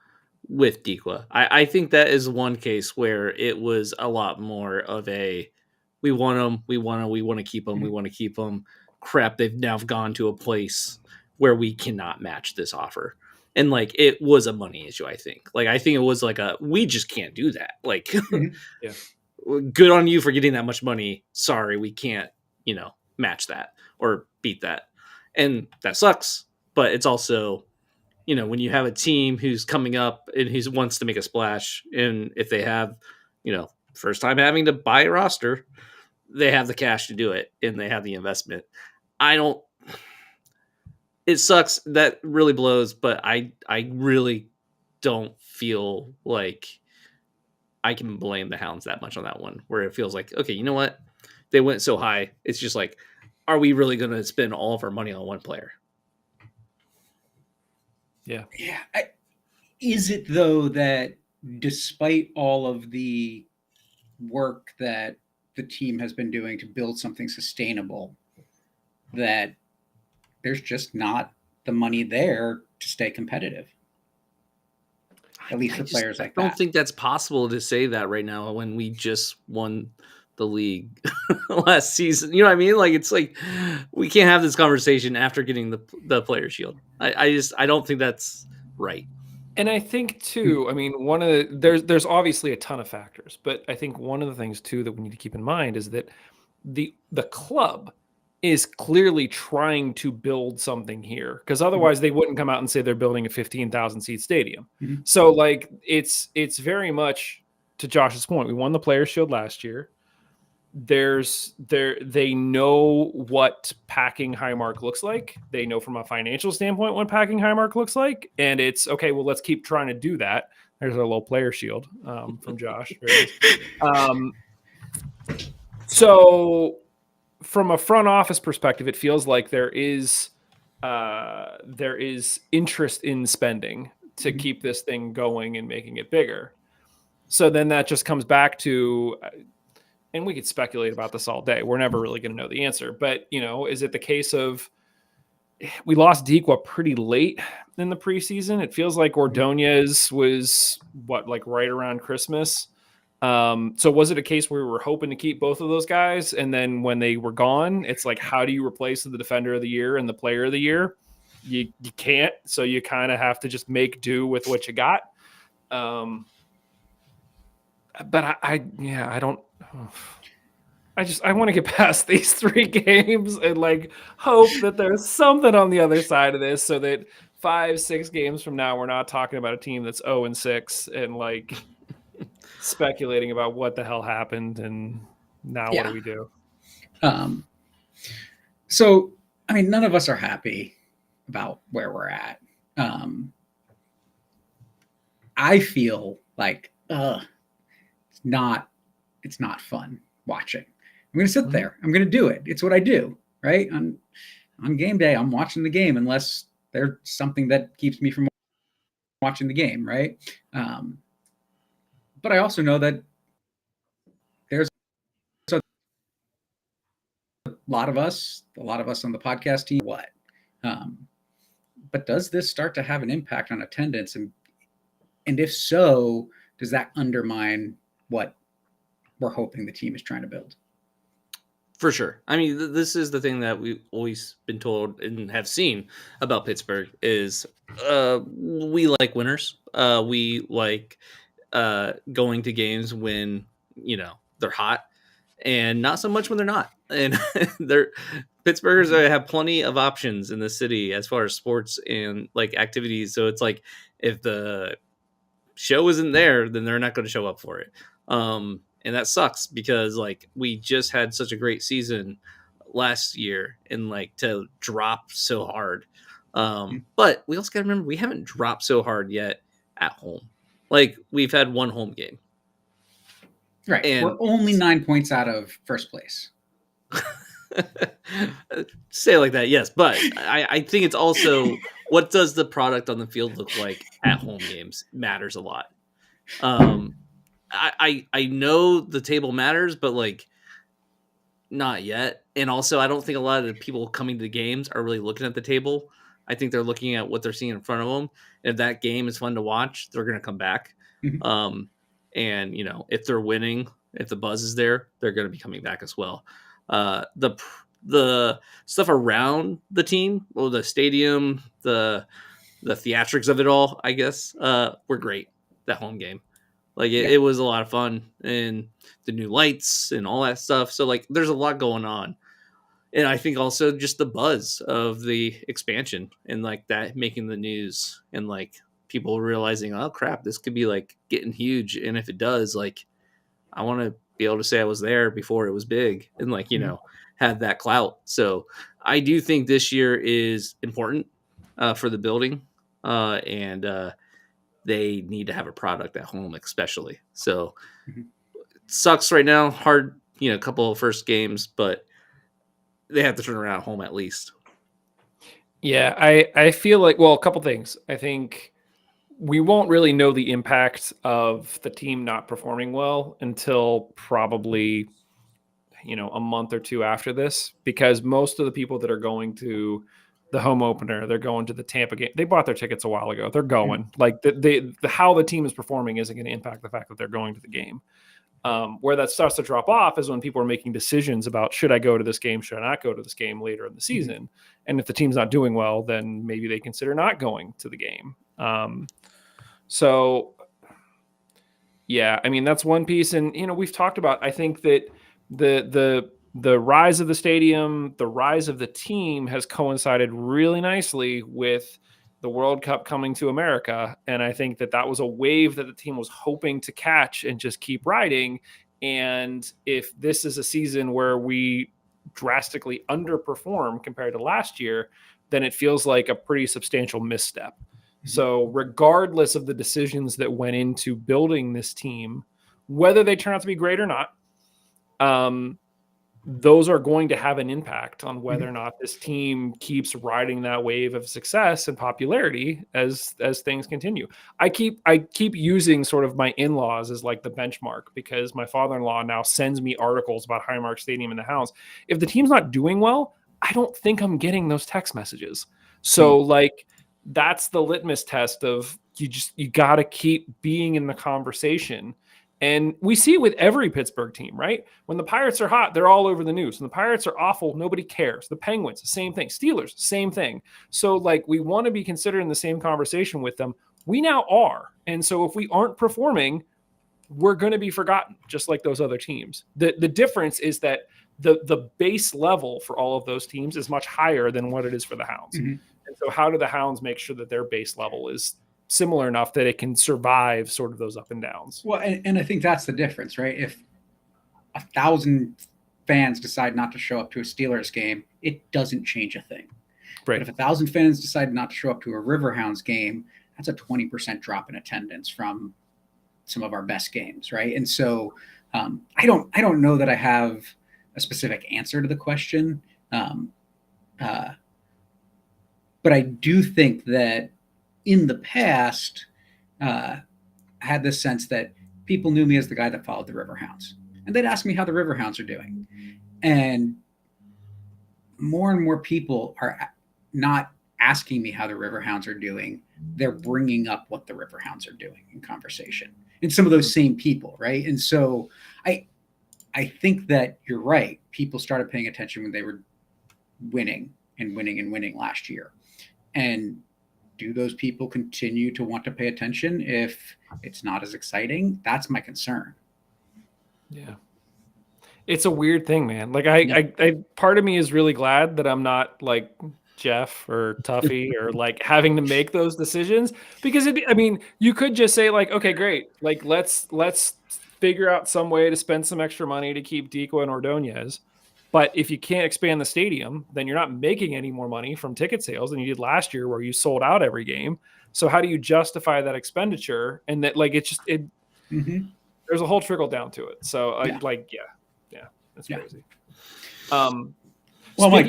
with Dikla. I think that is one case where it was a lot more of a, we want him, we want to keep him, we want to keep him. Crap, they've now gone to a place where we cannot match this offer. And like, it was a money issue, I think. Like, I think it was like we just can't do that. Like, yeah. Good on you for getting that much money. Sorry, we can't, match that or beat that. And that sucks. But it's also, when you have a team who's coming up and who wants to make a splash, and if they have, first time having to buy a roster, they have the cash to do it and they have the investment. It sucks. That really blows, but I really don't feel like I can blame the Hounds that much on that one, where it feels like, okay, you know what? They went so high. It's just like, are we really going to spend all of our money on one player? Yeah. Yeah. Is it, though, that despite all of the work that the team has been doing to build something sustainable, that there's just not the money there to stay competitive? At least for players like that. I don't think that's possible to say that right now when we just won the league last season. You know what I mean? Like, it's like, we can't have this conversation after getting the player shield. I don't think that's right. And I think too, I mean, there's obviously a ton of factors, but I think one of the things too that we need to keep in mind is that the club is clearly trying to build something here, because otherwise they wouldn't come out and say they're building a 15,000 seat stadium. Mm-hmm. So like, it's very much to Josh's point. We won the Players Shield last year. They know what packing Highmark looks like. They know from a financial standpoint what packing Highmark looks like, and it's okay. Well, let's keep trying to do that. There's our little player shield from Josh. So from a front office perspective, it feels like there is interest in spending to keep this thing going and making it bigger. So then that just comes back to, and we could speculate about this all day. We're never really going to know the answer. But, is it the case of we lost Dikla pretty late in the preseason? It feels like Ordonez was, right around Christmas. So was it a case where we were hoping to keep both of those guys, and then when they were gone, it's like, how do you replace the defender of the year and the player of the year? You can't. So you kind of have to just make do with what you got. But I don't. I want to get past these 3 games and hope that there's something on the other side of this, so that 5-6 games from now we're not talking about a team that's 0-6 and speculating about what the hell happened and now what do we do? So I mean, none of us are happy about where we're at. I feel like it's not fun watching. I'm going to sit there. I'm going to do it. It's what I do, right? On game day, I'm watching the game unless there's something that keeps me from watching the game, right? But I also know that there's a lot of us on the podcast team. Um, but does this start to have an impact on attendance? And if so, does that undermine what we're hoping the team is trying to build? For sure. I mean, this is the thing that we've always been told and have seen about Pittsburgh is we like winners. We like going to games when, they're hot, and not so much when they're not. And they're Pittsburghers have plenty of options in the city as far as sports and like activities. So it's like if the show isn't there, then they're not going to show up for it. And that sucks because like we just had such a great season last year and like to drop so hard. But we also got to remember we haven't dropped so hard yet at home. Like we've had one home game. Right. And we're only 9 points out of first place. Say it like that, yes. But I think it's also what does the product on the field look like at home games matters a lot. I know the table matters, but like not yet. And also I don't think a lot of the people coming to the games are really looking at the table. I think they're looking at what they're seeing in front of them. If that game is fun to watch, they're going to come back. And if they're winning, if the buzz is there, they're going to be coming back as well. The stuff around the team, well, the stadium, the theatrics of it all, I guess, were great. That home game, like it was a lot of fun, and the new lights and all that stuff. So like, there's a lot going on, and I think also just the buzz of the expansion and like that making the news and like people realizing, oh crap, this could be like getting huge, and if it does, like I want to be able to say I was there before it was big and like have that clout. So I do think this year is important for the building, and they need to have a product at home, especially. So it sucks right now. Hard, a couple of first games, but they have to turn around at home at least. Yeah, I feel like, well, a couple things. I think we won't really know the impact of the team not performing well until probably, a month or two after this, because most of the people that are going to the home opener, they're going to the Tampa game. They bought their tickets a while ago. They're going. Like how the team is performing isn't going to impact the fact that they're going to the game. Where that starts to drop off is when people are making decisions about, should I go to this game? Should I not go to this game later in the season? And if the team's not doing well, then maybe they consider not going to the game. So yeah, I mean, that's one piece. And, we've talked about, I think that the rise of the stadium, the rise of the team has coincided really nicely with the World Cup coming to America. And I think that was a wave that the team was hoping to catch and just keep riding. And if this is a season where we drastically underperform compared to last year, then it feels like a pretty substantial misstep. So regardless of the decisions that went into building this team, whether they turn out to be great or not, those are going to have an impact on whether or not this team keeps riding that wave of success and popularity as things continue. I keep using sort of my in-laws as like the benchmark, because my father-in-law now sends me articles about Highmark Stadium and the Hounds. If the team's not doing well, I don't think I'm getting those text messages. So like, that's the litmus test of you got to keep being in the conversation. And we see it with every Pittsburgh team, right? When the Pirates are hot, they're all over the news. When the Pirates are awful, nobody cares. The Penguins, the same thing. Steelers, same thing. So like, we want to be considered in the same conversation with them. We now are. And so if we aren't performing, we're going to be forgotten, just like those other teams. The difference is that the base level for all of those teams is much higher than what it is for the Hounds. And so how do the Hounds make sure that their base level is similar enough that it can survive sort of those up and downs? Well, and I think that's the difference, right? If 1,000 fans decide not to show up to a Steelers game, it doesn't change a thing. Right. But if 1,000 fans decide not to show up to a Riverhounds game, that's a 20% drop in attendance from some of our best games, right? And so I don't know that I have a specific answer to the question. But I do think that in the past, I had this sense that people knew me as the guy that followed the River Hounds, and they'd ask me how the River Hounds are doing, and more and more people are not asking me how the River Hounds are doing. They're bringing up what the River Hounds are doing in conversation. And some of those same people, right? And so I think that you're right. People started paying attention when they were winning and winning and winning last year. And do those people continue to want to pay attention if it's not as exciting? That's my concern. Yeah. It's a weird thing, man. Like I part of me is really glad that I'm not like Jeff or Tuffy or like having to make those decisions, because I mean, you could just say like, okay, great. Like let's figure out some way to spend some extra money to keep Deco and Ordonez. But if you can't expand the stadium, then you're not making any more money from ticket sales than you did last year where you sold out every game. So how do you justify that expenditure? And that like there's a whole trickle down to it. So that's crazy. Well, Mike,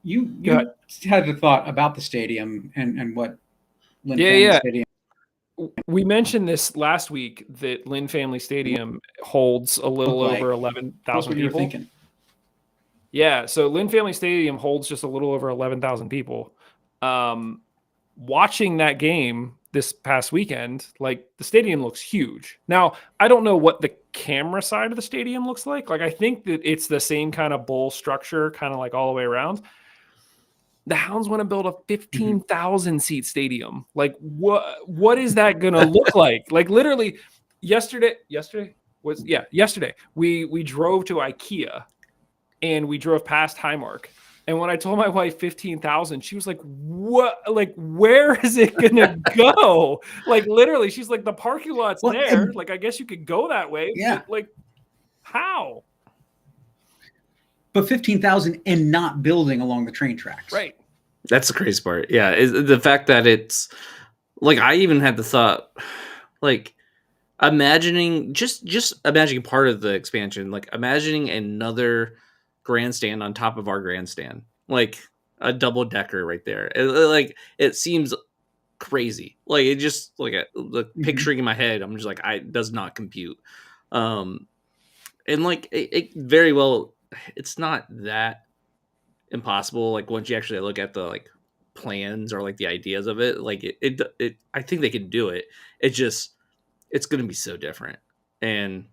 you had a thought about the stadium and what Lynn Family Stadium. We mentioned this last week that Lynn Family Stadium holds a little over 11,000 people. Thinking. Yeah, so Lynn Family Stadium holds just a little over 11,000 people. Watching that game this past weekend, like the stadium looks huge. Now, I don't know what the camera side of the stadium looks like. Like I think that it's the same kind of bowl structure, kind of like all the way around. The Hounds want to build a 15,000 seat stadium. Like what is that going to look like? Like literally yesterday we drove to IKEA and we drove past Highmark. And when I told my wife 15,000, she was like, "What? Like, where is it gonna go?" Like, literally, she's like, "The parking lot's there. Like, I guess you could go that way." Yeah. But, like, how? But 15,000 and not building along the train tracks. Right. That's the crazy part. Yeah, is the fact that it's like I even had the thought, like, imagining just imagining part of the expansion, like imagining another grandstand on top of our grandstand, like a double decker right there. It seems crazy. Like it just picturing in my head, I'm just like, it does not compute. And like it very well, it's not that impossible. Like once you actually look at the like plans or like the ideas of it, like it I think they can do it. It's going to be so different. And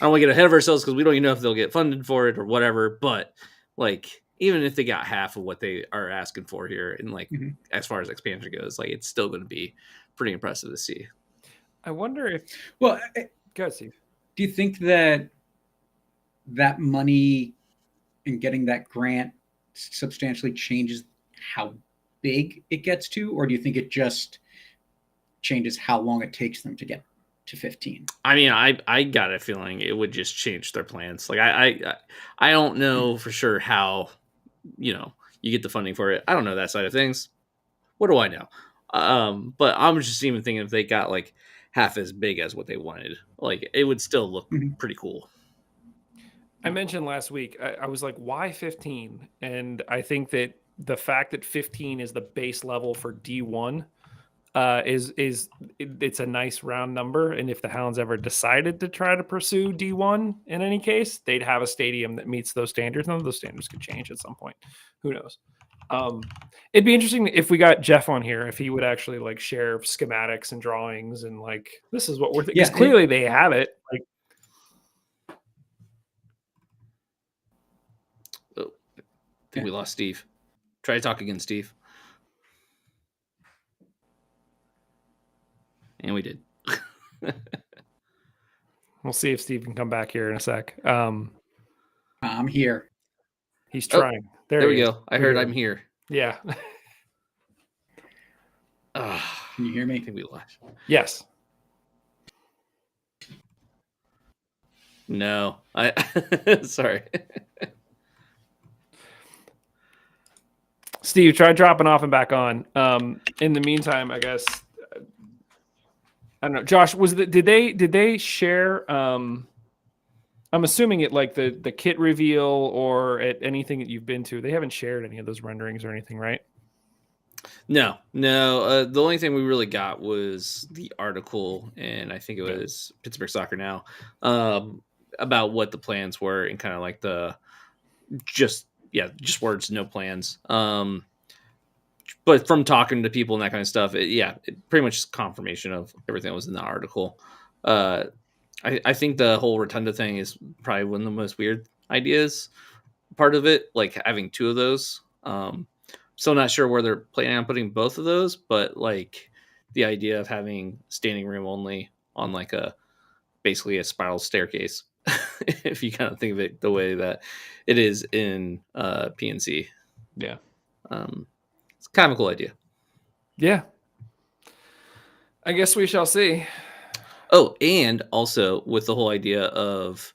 I don't want to get ahead of ourselves because we don't even know if they'll get funded for it or whatever. But like, even if they got half of what they are asking for here, and like as far as expansion goes, like it's still going to be pretty impressive to see. I wonder if. Well, go ahead, Steve. Do you think that money and getting that grant substantially changes how big it gets to, or do you think it just changes how long it takes them to get to 15? I mean, I got a feeling it would just change their plans. Like I don't know for sure how, you get the funding for it. I don't know that side of things. What do I know? But I'm just even thinking if they got like half as big as what they wanted, like it would still look pretty cool. I mentioned last week, I was like, why 15? And I think that the fact that 15 is the base level for D1 it's a nice round number. And if the Hounds ever decided to try to pursue D1 in any case, they'd have a stadium that meets those standards. None of those standards could change at some point. Who knows? It'd be interesting if we got Jeff on here, if he would actually like share schematics and drawings and like, this is what we're thinking. Because clearly they have it. Like, I think we lost Steve. Try to talk again, Steve. And we did. We'll see if Steve can come back here in a sec. I'm here. He's trying. There we go. I heard I'm here. Yeah. Can you hear me? I think we lost. Yes. No. Sorry. Steve, try dropping off and back on. In the meantime, I guess I don't know. Josh, did they share? I'm assuming it like the kit reveal or at anything that you've been to. They haven't shared any of those renderings or anything, right? No. The only thing we really got was the article, and I think it was Pittsburgh Soccer Now, about what the plans were and kind of like the just words, no plans. But from talking to people and that kind of stuff, it pretty much is confirmation of everything that was in the article. Uh, I think the whole rotunda thing is probably one of the most weird ideas. Part of it, like having two of those. Still not sure where they're planning on putting both of those, but like the idea of having standing room only on like basically a spiral staircase, if you kind of think of it the way that it is in PNC. Yeah. It's kind of a cool idea. Yeah. I guess we shall see. Oh, and also with the whole idea of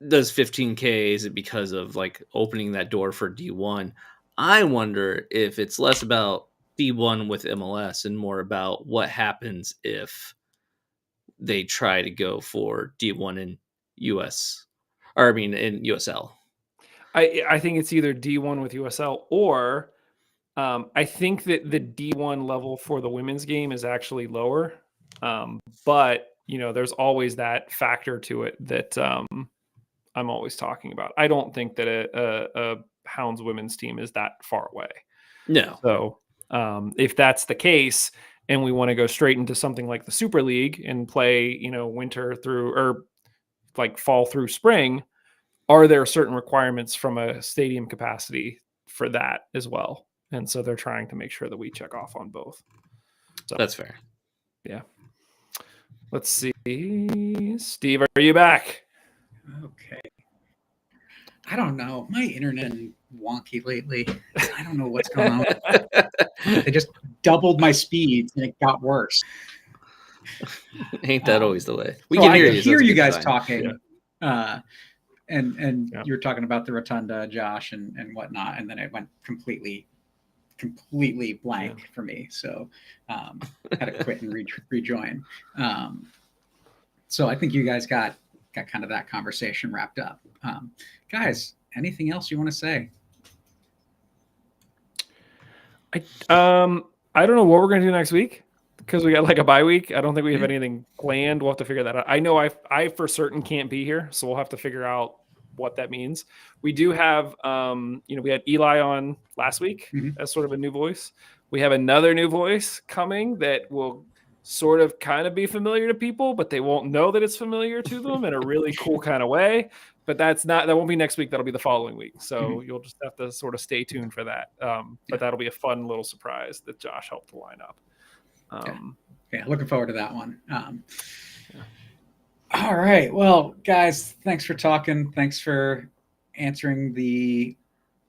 does 15K, is it because of like opening that door for D1? I wonder if it's less about D1 with MLS and more about what happens if they try to go for D1 in US, or I mean in USL. I think it's either D1 with USL or I think that the D1 level for the women's game is actually lower. But there's always that factor to it that I'm always talking about. I don't think that a Hounds women's team is that far away. No. So if that's the case, and we want to go straight into something like the Super League and play, winter through or like fall through spring, are there certain requirements from a stadium capacity for that as well? And so they're trying to make sure that we check off on both. So that's fair. Yeah. Let's see. Steve, are you back? Okay. I don't know. My internet is wonky lately. I don't know what's going on. They just doubled my speeds and it got worse. Ain't that always the way? We can hear you. Hear you guys talking. Yeah. And you were talking about the rotunda, Josh, and whatnot, and then it went completely blank for me. So had to quit and rejoin. So I think you guys got kind of that conversation wrapped up. Guys, anything else you want to say? I don't know what we're going to do next week because we got like a bye week. I don't think we have anything planned. We'll have to figure that out. I know I for certain can't be here, so we'll have to figure out what that means. We do have, we had Eli on last week as sort of a new voice. We have another new voice coming that will sort of kind of be familiar to people, but they won't know that it's familiar to them in a really cool kind of way. But that won't be next week. That'll be the following week. So you'll just have to sort of stay tuned for that. But that'll be a fun little surprise that Josh helped to line up. Yeah, looking forward to that one. All right. Well, guys, thanks for talking. Thanks for answering the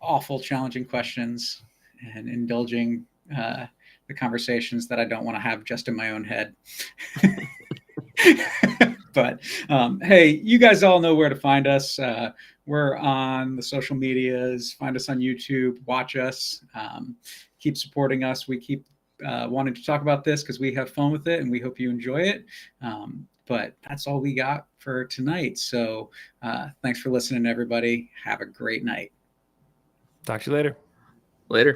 awful, challenging questions and indulging the conversations that I don't want to have just in my own head. But hey, you guys all know where to find us. We're on the social medias. Find us on YouTube. Watch us. Keep supporting us. We keep wanting to talk about this because we have fun with it and we hope you enjoy it. But that's all we got for tonight. So thanks for listening, everybody. Have a great night. Talk to you later. Later.